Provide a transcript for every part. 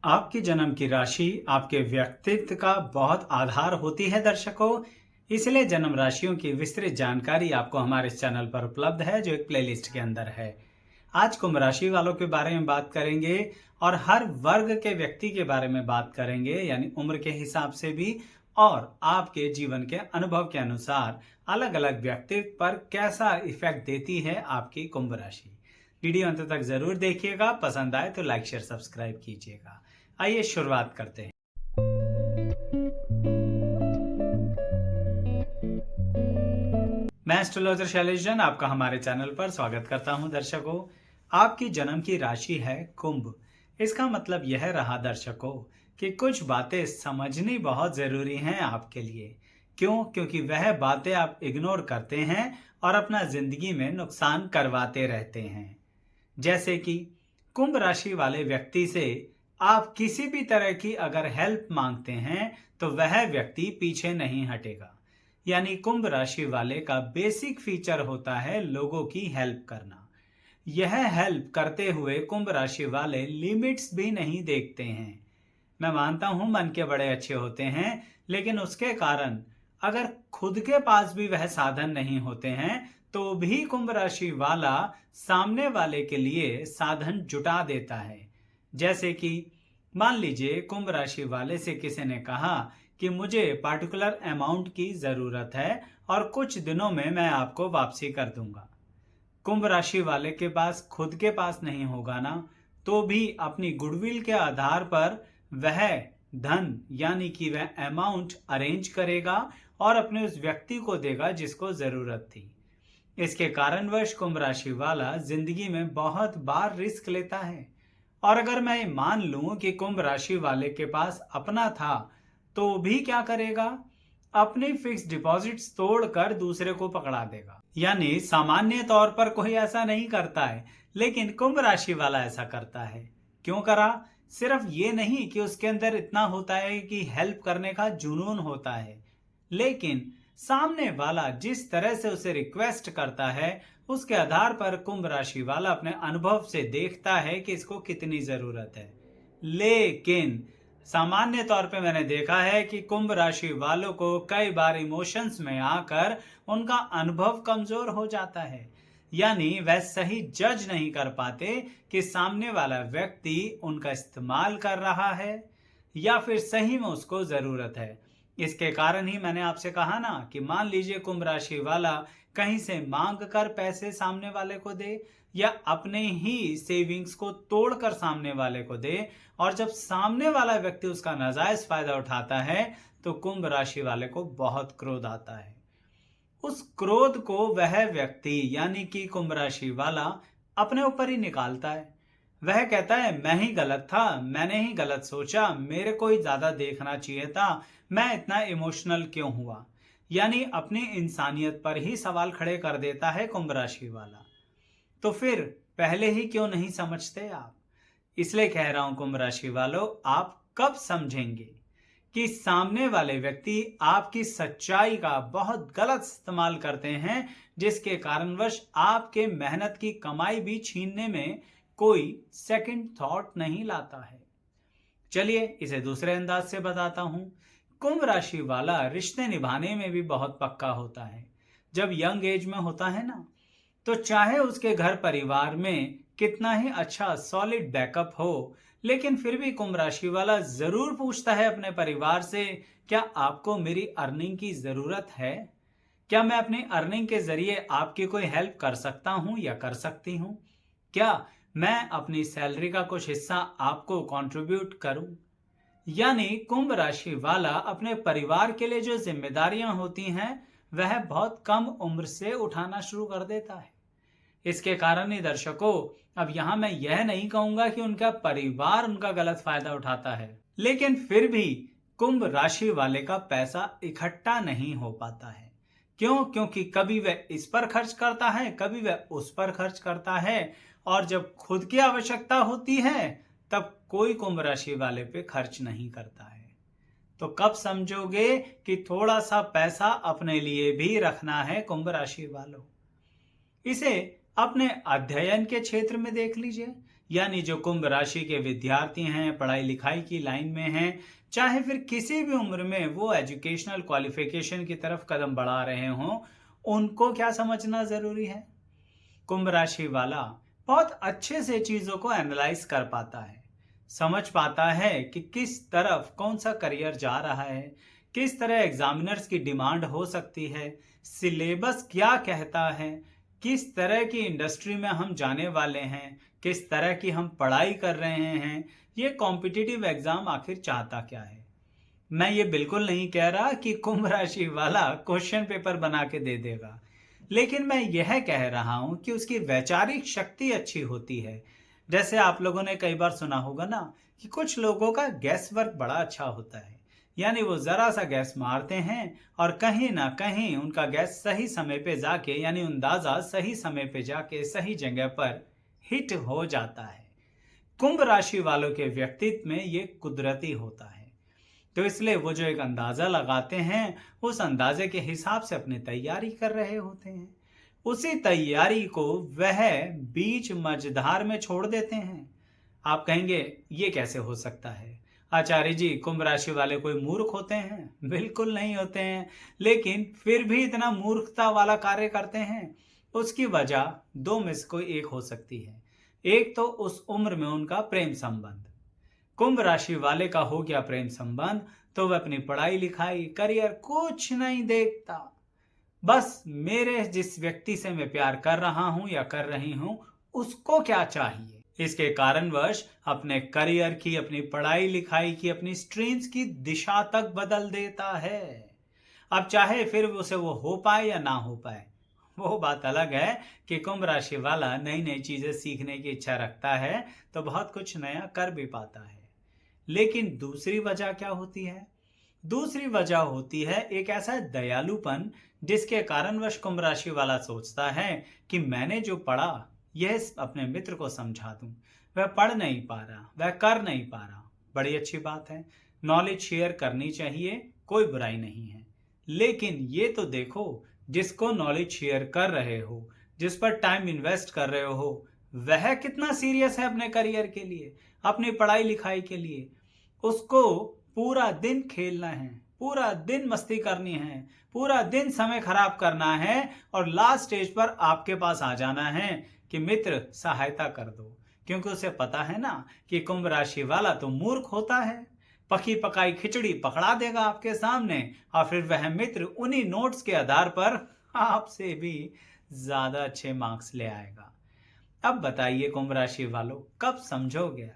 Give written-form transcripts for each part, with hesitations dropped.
आपके जन्म की राशि आपके व्यक्तित्व का बहुत आधार होती है दर्शकों। इसलिए जन्म राशियों की विस्तृत जानकारी आपको हमारे इस चैनल पर उपलब्ध है जो एक प्लेलिस्ट के अंदर है। आज कुंभ राशि वालों के बारे में बात करेंगे और हर वर्ग के व्यक्ति के बारे में बात करेंगे, यानी उम्र के हिसाब से भी और आपके जीवन के अनुभव के अनुसार अलग अलग व्यक्तित्व पर कैसा इफेक्ट देती है आपकी कुंभ राशि। वीडियो अंत तक जरूर देखिएगा, पसंद आए तो लाइक शेयर सब्सक्राइब कीजिएगा। आइए शुरुआत करते हैं। मैं एस्ट्रोलॉजर शैलेश जैन आपका हमारे चैनल पर स्वागत करता हूं। दर्शकों, आपकी जन्म की राशि है कुंभ। इसका मतलब यह रहा दर्शकों कि कुछ बातें समझनी बहुत जरूरी हैं आपके लिए। क्यों? क्योंकि वह बातें आप इग्नोर करते हैं और अपना जिंदगी में नुकसान करवाते रहते हैं। जैसे कि कुंभ राशि वाले व्यक्ति से आप किसी भी तरह की अगर हेल्प मांगते हैं तो वह व्यक्ति पीछे नहीं हटेगा। यानी कुंभ राशि वाले का बेसिक फीचर होता है लोगों की हेल्प करना। यह हेल्प करते हुए कुंभ राशि वाले लिमिट्स भी नहीं देखते हैं। मैं मानता हूं मन के बड़े अच्छे होते हैं, लेकिन उसके कारण अगर खुद के पास भी वह साधन नहीं होते हैं तो भी कुंभ राशि वाला सामने वाले के लिए साधन जुटा देता है। जैसे कि मान लीजिए कुंभ राशि वाले से किसी ने कहा कि मुझे पार्टिकुलर अमाउंट की जरूरत है और कुछ दिनों में मैं आपको वापसी कर दूंगा। कुंभ राशि वाले के पास खुद के पास नहीं होगा ना, तो भी अपनी गुडविल के आधार पर वह धन यानी कि वह अमाउंट अरेंज करेगा और अपने उस व्यक्ति को देगा जिसको जरूरत थी। इसके कारणवश कुंभ राशि वाला जिंदगी में बहुत बार रिस्क लेता है। और अगर मैं मान लूं कि कुंभ राशि वाले के पास अपना था तो भी क्या करेगा? अपनी फिक्स डिपॉजिट्स तोड़कर दूसरे को पकड़ा देगा। यानी सामान्य तौर पर कोई ऐसा नहीं करता है, लेकिन कुंभ राशि वाला ऐसा करता है। क्यों करा? सिर्फ ये नहीं कि उसके अंदर इतना होता है कि हेल्प करने का जुनून होता है, लेकिन सामने वाला जिस तरह से उसे रिक्वेस्ट करता है उसके आधार पर कुंभ राशि वाला अपने अनुभव से देखता है कि इसको कितनी जरूरत है। लेकिन सामान्य तौर पे मैंने देखा है कि कुंभ राशि वालों को कई बार इमोशंस में आकर उनका अनुभव कमजोर हो जाता है। यानी वह सही जज नहीं कर पाते कि सामने वाला व्यक्ति उनका इस्तेमाल कर रहा है या फिर सही में उसको जरूरत है। इसके कारण ही मैंने आपसे कहा ना कि मान लीजिए कुंभ राशि वाला कहीं से मांग कर पैसे सामने वाले को दे या अपने ही सेविंग्स को तोड़कर सामने वाले को दे, और जब सामने वाला व्यक्ति उसका नाजायज फायदा उठाता है तो कुंभ राशि वाले को बहुत क्रोध आता है। उस क्रोध को वह व्यक्ति यानी कि कुंभ राशि वाला अपने ऊपर ही निकालता है। वह कहता है मैं ही गलत था, मैंने ही गलत सोचा, मेरे को ही ज्यादा देखना चाहिए था, मैं इतना इमोशनल क्यों हुआ। यानी अपनी इंसानियत पर ही सवाल खड़े कर देता है कुंभ राशि वाला। तो फिर पहले ही क्यों नहीं समझते आप? इसलिए कह रहा हूं कुंभ राशि वालों, आप कब समझेंगे कि सामने वाले व्यक्ति आपकी सच्चाई का बहुत गलत इस्तेमाल करते हैं, जिसके कारणवश आपके मेहनत की कमाई भी छीनने में कोई सेकंड थॉट नहीं लाता है। चलिए इसे दूसरे अंदाज से बताता हूं। कुंभ राशि वाला रिश्ते निभाने में भी बहुत पक्का होता है। जब यंग एज में होता है ना, तो चाहे उसके घर परिवार में कितना ही अच्छा सॉलिड बैकअप हो, लेकिन फिर भी कुंभ राशि वाला जरूर पूछता है अपने परिवार से, क्या आपको मेरी अर्निंग की जरूरत है? क्या मैं अपनी अर्निंग के जरिए आपकी कोई हेल्प कर सकता हूं या कर सकती हूं? क्या मैं अपनी सैलरी का कुछ हिस्सा आपको कंट्रीब्यूट करूं? यानी कुंभ राशि वाला अपने परिवार के लिए जो जिम्मेदारियां होती हैं वह बहुत कम उम्र से उठाना शुरू कर देता है। इसके कारण ही दर्शकों, अब यहां मैं यह नहीं कहूंगा कि उनका परिवार उनका गलत फायदा उठाता है, लेकिन फिर भी कुंभ राशि वाले का पैसा इकट्ठा नहीं हो पाता है। क्यों? क्योंकि कभी वह इस पर खर्च करता है, कभी वह उस पर खर्च करता है, और जब खुद की आवश्यकता होती है तब कोई कुंभ राशि वाले पे खर्च नहीं करता है। तो कब समझोगे कि थोड़ा सा पैसा अपने लिए भी रखना है कुंभ राशि वालों? इसे अपने अध्ययन के क्षेत्र में देख लीजिए यानी जो कुंभ राशि के विद्यार्थी हैं, पढ़ाई लिखाई की लाइन में हैं, चाहे फिर किसी भी उम्र में वो एजुकेशनल क्वालिफिकेशन की तरफ कदम बढ़ा रहे हों, उनको क्या समझना ज़रूरी है? कुंभ राशि वाला बहुत अच्छे से चीज़ों को एनालाइज कर पाता है, समझ पाता है कि किस तरफ कौन सा करियर जा रहा है, किस तरह एग्जामिनर्स की डिमांड हो सकती है, सिलेबस क्या कहता है, किस तरह की इंडस्ट्री में हम जाने वाले हैं, किस तरह की हम पढ़ाई कर रहे हैं, ये कॉम्पिटिटिव एग्जाम आखिर चाहता क्या है। मैं ये बिल्कुल नहीं कह रहा कि कुंभ राशि वाला क्वेश्चन पेपर बना के दे देगा, लेकिन मैं यह कह रहा हूं कि उसकी वैचारिक शक्ति अच्छी होती है। जैसे आप लोगों ने कई बार सुना होगा ना कि कुछ लोगों का गैस वर्क बड़ा अच्छा होता है, यानी वो जरा सा गैस मारते हैं और कहीं ना कहीं उनका गैस सही समय पे जाके, यानी अंदाजा सही समय पे जाके सही जगह पर हिट हो जाता है। कुंभ राशि वालों के व्यक्तित्व में ये कुदरती होता है, तो इसलिए वो जो एक अंदाजा लगाते हैं, उस अंदाजे के हिसाब से अपनी तैयारी कर रहे होते हैं। उसी तैयारी को वह बीच मझधार में छोड़ देते हैं। आप कहेंगे ये कैसे हो सकता है आचार्य जी, कुंभ राशि वाले कोई मूर्ख होते हैं? बिल्कुल नहीं होते हैं, लेकिन फिर भी इतना मूर्खता वाला कार्य करते हैं। उसकी वजह दो में से कोई एक हो सकती है। एक तो उस उम्र में उनका प्रेम संबंध, कुंभ राशि वाले का हो गया प्रेम संबंध, तो वह अपनी पढ़ाई लिखाई करियर कुछ नहीं देखता। बस मेरे जिस व्यक्ति से मैं प्यार कर रहा हूं या कर रही हूं, उसको क्या चाहिए, इसके कारणवश अपने करियर की, अपनी पढ़ाई लिखाई की, अपनी स्ट्रीम्स की दिशा तक बदल देता है। अब चाहे फिर उसे वो हो पाए या ना हो पाए, वो बात अलग है कि कुंभ राशि वाला नई नई चीजें सीखने की इच्छा रखता है तो बहुत कुछ नया कर भी पाता है। लेकिन दूसरी वजह क्या होती है? दूसरी वजह होती है एक ऐसा दयालुपन जिसके कारणवश कुंभ राशि वाला सोचता है कि मैंने जो पढ़ा यह अपने मित्र को समझा दूं। वह पढ़ नहीं पा रहा, वह कर नहीं पा रहा, बड़ी अच्छी बात है, नॉलेज शेयर करनी चाहिए, कोई बुराई नहीं है। लेकिन ये तो देखो, जिसको नॉलेज शेयर कर रहे हो, जिस पर टाइम इन्वेस्ट कर रहे हो, वह कितना सीरियस है अपने करियर के लिए, अपनी पढ़ाई लिखाई के लिए। उसको पूरा दिन खेलना है, पूरा दिन मस्ती करनी है, पूरा दिन समय खराब करना है और लास्ट स्टेज पर आपके पास आ जाना है कि मित्र सहायता कर दो। क्योंकि उसे पता है ना कि कुंभ राशि वाला तो मूर्ख होता है, पकी पकाई खिचड़ी पकड़ा देगा आपके सामने और फिर वह मित्र उन्हीं नोट्स के आधार पर आपसे भी ज्यादा अच्छे मार्क्स ले आएगा। अब बताइए कुंभ राशि वालों, कब समझोगे?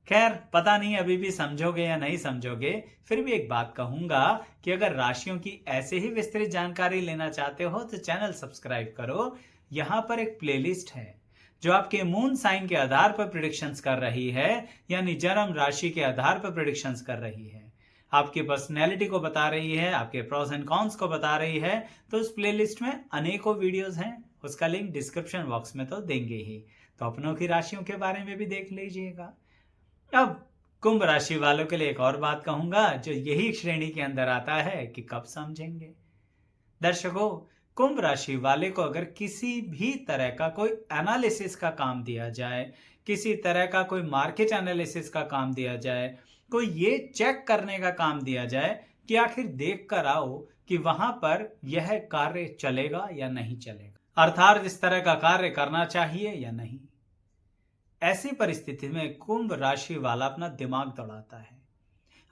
खैर पता नहीं अभी भी समझोगे या नहीं समझोगे, फिर भी एक बात कहूंगा कि अगर राशियों की ऐसे ही विस्तृत जानकारी लेना चाहते हो तो चैनल सब्सक्राइब करो। यहाँ पर एक प्लेलिस्ट है जो आपके मून साइन के आधार पर प्रिडिक्शंस कर रही है, यानी जन्म राशि के आधार पर प्रिडिक्शंस कर रही है, आपकी पर्सनैलिटी को बता रही है, आपके प्रॉस एंड कॉन्स को बता रही है। तो उस प्लेलिस्ट में अनेकों वीडियोस हैं, उसका लिंक डिस्क्रिप्शन बॉक्स में तो देंगे ही, तो अपनों की राशियों के बारे में भी देख लीजिएगा। अब कुंभ राशि वालों के लिए एक और बात कहूंगा जो यही श्रेणी के अंदर आता है कि कब समझेंगे। दर्शकों, कुंभ राशि वाले को अगर किसी भी तरह का कोई एनालिसिस का काम दिया जाए, किसी तरह का कोई मार्केट एनालिसिस का काम दिया जाए, कोई ये चेक करने का काम दिया जाए कि आखिर देख कर आओ कि वहां पर यह कार्य चलेगा या नहीं चलेगा, अर्थात इस तरह का कार्य करना चाहिए या नहीं, ऐसी परिस्थिति में कुंभ राशि वाला अपना दिमाग दौड़ाता है,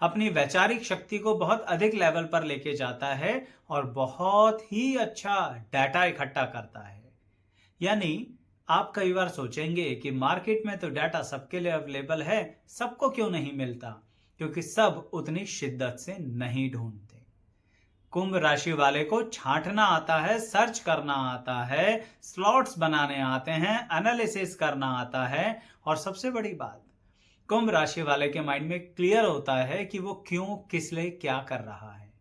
अपनी वैचारिक शक्ति को बहुत अधिक लेवल पर लेके जाता है और बहुत ही अच्छा डाटा इकट्ठा करता है। यानी आप कई बार सोचेंगे कि मार्केट में तो डाटा सबके लिए अवेलेबल है, सबको क्यों नहीं मिलता? क्योंकि सब उतनी शिद्दत से नहीं ढूंढते। कुंभ राशि वाले को छांटना आता है, सर्च करना आता है, स्लॉट्स बनाने आते हैं, एनालिसिस करना आता है, और सबसे बड़ी बात, कुंभ राशि वाले के माइंड में क्लियर होता है कि वो क्यों, किस लिए, क्या कर रहा है।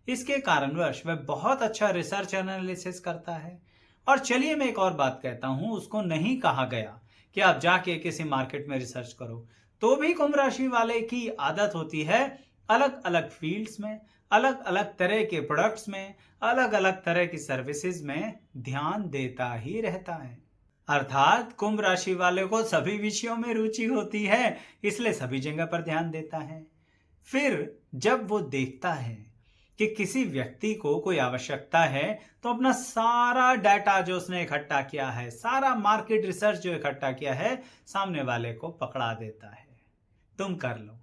इसके कारणवश वह बहुत अच्छा रिसर्च एनालिसिस करता है। और चलिए मैं एक और बात कहता हूं, उसको नहीं कहा गया कि आप जाके किसी मार्केट में रिसर्च करो, तो भी कुंभ राशि वाले की आदत होती है अलग अलग फील्ड्स में, अलग अलग तरह के प्रोडक्ट्स में, अलग अलग तरह की सर्विसेज में ध्यान देता ही रहता है। अर्थात कुंभ राशि वाले को सभी विषयों में रुचि होती है, इसलिए सभी जगह पर ध्यान देता है। फिर जब वो देखता है कि किसी व्यक्ति को कोई आवश्यकता है, तो अपना सारा डाटा जो उसने इकट्ठा किया है, सारा मार्केट रिसर्च जो इकट्ठा किया है, सामने वाले को पकड़ा देता है। तुम कर लो,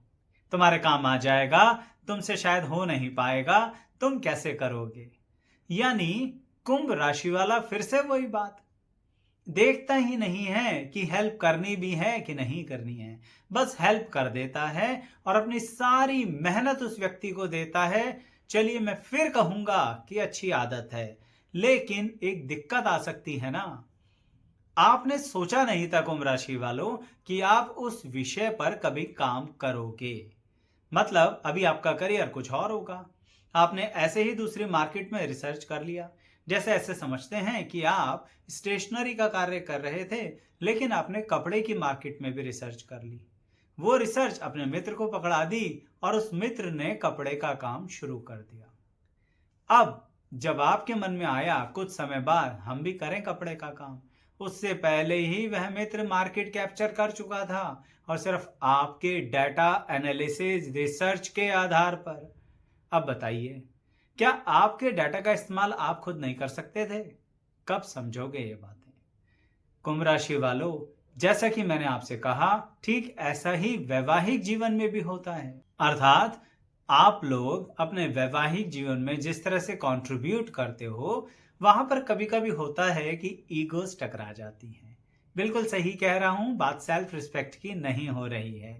तुम्हारे काम आ जाएगा, तुमसे शायद हो नहीं पाएगा, तुम कैसे करोगे। यानी कुंभ राशि वाला फिर से वही बात देखता ही नहीं है कि हेल्प करनी भी है कि नहीं करनी है, बस हेल्प कर देता है और अपनी सारी मेहनत उस व्यक्ति को देता है। चलिए मैं फिर कहूंगा कि अच्छी आदत है, लेकिन एक दिक्कत आ सकती है ना। आपने सोचा नहीं था कुंभ राशि वालों कि आप उस विषय पर कभी काम करोगे। मतलब अभी आपका करियर कुछ और होगा। आपने ऐसे ही दूसरी मार्केट में रिसर्च कर लिया। जैसे ऐसे समझते हैं कि आप स्टेशनरी का कार्य कर रहे थे, लेकिन आपने कपड़े की मार्केट में भी रिसर्च कर ली। वो रिसर्च अपने मित्र को पकड़ा दी और उस मित्र ने कपड़े का काम शुरू कर दिया। अब जब आपके मन में आया कुछ समय बाद हम भी करें कपड़े का काम, उससे पहले ही वह मित्र मार्केट कैप्चर कर चुका था, और सिर्फ आपके डाटा एनालिसिस रिसर्च के आधार पर। अब बताइए, क्या आपके डाटा का इस्तेमाल आप खुद नहीं कर सकते थे? कब समझोगे ये बातें? कुंभ राशि वालों, जैसा कि मैंने आपसे कहा, ठीक ऐसा ही वैवाहिक जीवन में भी होता है। अर्थात आप लोग अपने वैवाहिक जीवन में जिस तरह से कंट्रीब्यूट करते हो, वहां पर कभी कभी होता है कि ईगोस टकरा जाती हैं। बिल्कुल सही कह रहा हूं, बात सेल्फ रिस्पेक्ट की नहीं हो रही है।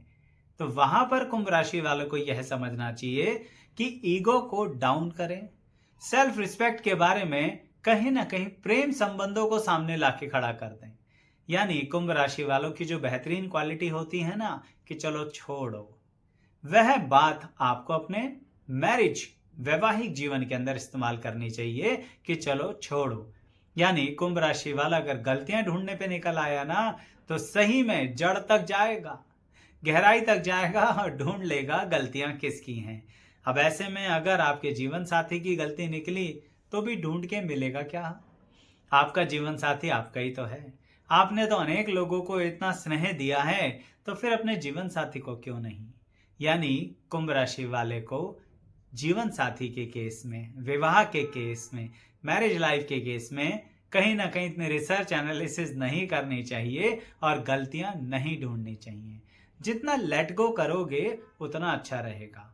तो वहां पर कुंभ राशि वालों को यह समझना चाहिए कि ईगो को डाउन करें, सेल्फ रिस्पेक्ट के बारे में कहीं ना कहीं प्रेम संबंधों को सामने लाके खड़ा कर दें। यानी कुंभ राशि वालों की जो बेहतरीन क्वालिटी होती है ना, कि चलो छोड़ो, वह बात आपको अपने मैरिज वैवाहिक जीवन के अंदर इस्तेमाल करनी चाहिए कि चलो छोड़ो। यानी कुंभ राशि वाला अगर गलतियां ढूंढने पे निकल आया ना, तो सही में जड़ तक जाएगा, गहराई तक जाएगा और ढूंढ लेगा गलतियां किसकी हैं। अब ऐसे में अगर आपके जीवन साथी की गलती निकली, तो भी ढूंढ के मिलेगा क्या? आपका जीवन साथी आपका ही तो है। आपने तो अनेक लोगों को इतना स्नेह दिया है, तो फिर अपने जीवन साथी को क्यों नहीं? यानी कुंभ राशि वाले को जीवन साथी के केस में, विवाह के केस में, मैरिज लाइफ के केस में कहीं ना कहीं इतनी रिसर्च एनालिसिस नहीं करनी चाहिए और गलतियां नहीं ढूंढनी चाहिए। जितना लेट गो करोगे उतना अच्छा रहेगा।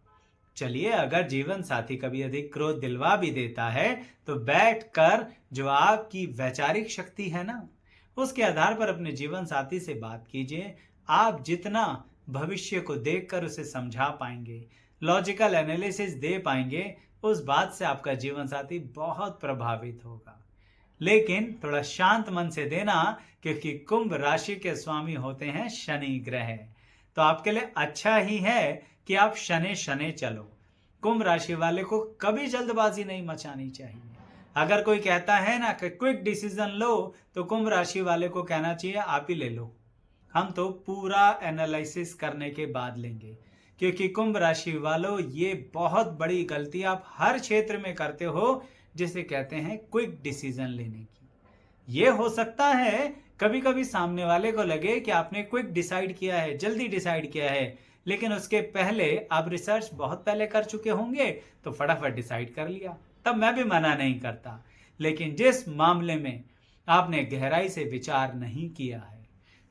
चलिए, अगर जीवन साथी कभी अधिक क्रोध दिलवा भी देता है, तो बैठकर जो आपकी वैचारिक शक्ति है ना, उसके आधार पर अपने जीवन साथी से बात कीजिए। आप जितना भविष्य को देखकर उसे समझा पाएंगे, लॉजिकल एनालिसिस दे पाएंगे, उस बात से आपका जीवन साथी बहुत प्रभावित होगा। लेकिन थोड़ा शांत मन से देना, क्योंकि कुंभ राशि के स्वामी होते हैं शनि ग्रह। तो आपके लिए अच्छा ही है कि आप शनि शनि चलो। कुंभ राशि वाले को कभी जल्दबाजी नहीं मचानी चाहिए। अगर कोई कहता है ना कि क्विक डिसीजन लो, तो कुंभ राशि वाले को कहना चाहिए आप ही ले लो, हम तो पूरा एनालिसिस करने के बाद लेंगे। क्योंकि कुंभ राशि वालों, ये बहुत बड़ी गलती आप हर क्षेत्र में करते हो, जिसे कहते हैं क्विक डिसीजन लेने की। ये हो सकता है कभी कभी सामने वाले को लगे कि आपने क्विक डिसाइड किया है, जल्दी डिसाइड किया है, लेकिन उसके पहले आप रिसर्च बहुत पहले कर चुके होंगे, तो फटाफट डिसाइड कर लिया। तब मैं भी मना नहीं करता, लेकिन जिस मामले में आपने गहराई से विचार नहीं किया है,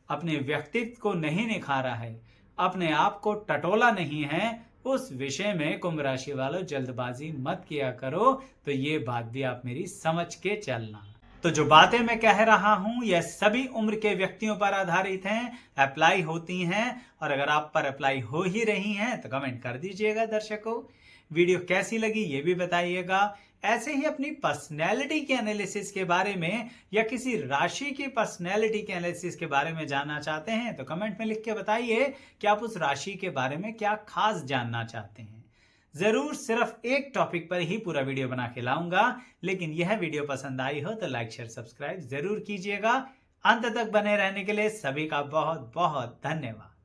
अपने व्यक्तित्व को नहीं निखारा है, अपने आप को टटोला नहीं है, उस विषय में कुंभ राशि वालों जल्दबाजी मत किया करो। तो ये बात भी आप मेरी समझ के चलना। तो जो बातें मैं कह रहा हूं, यह सभी उम्र के व्यक्तियों पर आधारित हैं, अप्लाई होती हैं, और अगर आप पर अप्लाई हो ही रही हैं तो कमेंट कर दीजिएगा। दर्शकों, वीडियो कैसी लगी ये भी बताइएगा। ऐसे ही अपनी पर्सनैलिटी के एनालिसिस के बारे में या किसी राशि की पर्सनैलिटी के एनालिसिस के बारे में जानना चाहते हैं, तो कमेंट में लिख के बताइए कि आप उस राशि के बारे में क्या खास जानना चाहते हैं। जरूर सिर्फ एक टॉपिक पर ही पूरा वीडियो बना के लाऊंगा, लेकिन यह वीडियो पसंद आई हो तो लाइक शेयर सब्सक्राइब जरूर कीजिएगा। अंत तक बने रहने के लिए सभी का बहुत बहुत धन्यवाद।